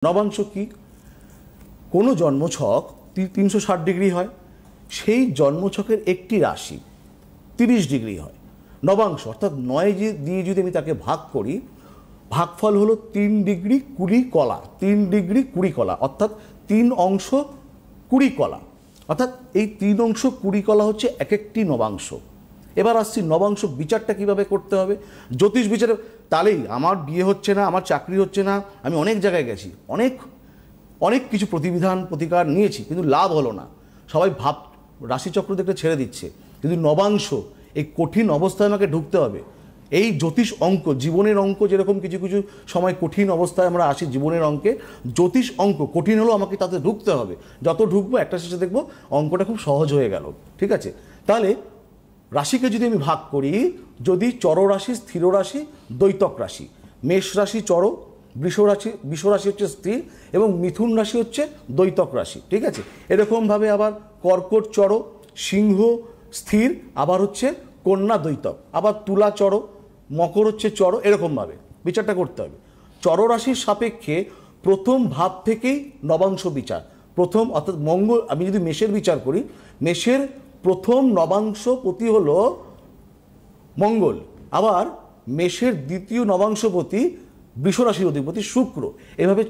নবাংশ কি? কোনো জন্মছক 360 ডিগ্রি হয়, সেই জন্মছকের একটি রাশি 30 ডিগ্রি হয়। নবাংশ অর্থাৎ 9 দিয়ে যদি আমি তাকে ভাগ করি, ভাগফল হলো 3 ডিগ্রি 20 কলা, 3 ডিগ্রি 20 কলা, অর্থাৎ 3 অংশ 20 কলা, অর্থাৎ এই 3 অংশ 20 কলা হচ্ছে এক একটি নবাংশ। এবার আসছি নবাংশ বিচারটা কিভাবে করতে হবে। জ্যোতিষ বিচারে তাহলেই আমার বিয়ে হচ্ছে না, আমার চাকরি হচ্ছে না, আমি অনেক জায়গায় গেছি, অনেক কিছু প্রতিবিধান প্রতিকার নিয়েছি, কিন্তু লাভ হলো না। সবাই রাশিচক্র দেখতে ছেড়ে দিচ্ছে, কিন্তু নবাংশ এই কঠিন অবস্থায় আমাকে ঢুকতে হবে। এই জ্যোতিষ অঙ্ক, জীবনের অঙ্ক যেরকম কিছু কিছু সময় কঠিন অবস্থায় আমরা আসি জীবনের অঙ্কে, জ্যোতিষ অঙ্ক কঠিন হলেও আমাকে তাতে ঢুকতে হবে। যত ঢুকবো একটা শেষে দেখবো অঙ্কটা খুব সহজ হয়ে গেল। ঠিক আছে, তাহলে রাশিকে যদি আমি ভাগ করি, যদি চররাশি, স্থির রাশি, দ্বৈতক রাশি, মেষ রাশি চর, বৃষ রাশি হচ্ছে স্থির এবং মিথুন রাশি হচ্ছে দ্বৈতক রাশি। ঠিক আছে, এরকমভাবে আবার কর্কট চর, সিংহ স্থির, আবার হচ্ছে কন্যা দ্বৈতক, আবার তুলা চর, মকর হচ্ছে চর, এরকমভাবে বিচারটা করতে হবে। চররাশির সাপেক্ষে প্রথম ভাব থেকেই নবাংশ বিচার। প্রথম অর্থাৎ মঙ্গল, আমি যদি মেষের বিচার করি, মেষের প্রথম নবাংশপতি হলো মঙ্গল, আবার মেষের দ্বিতীয় নবাংশপতি বৃষ রাশির অধিপতি শুক্র, এভাবে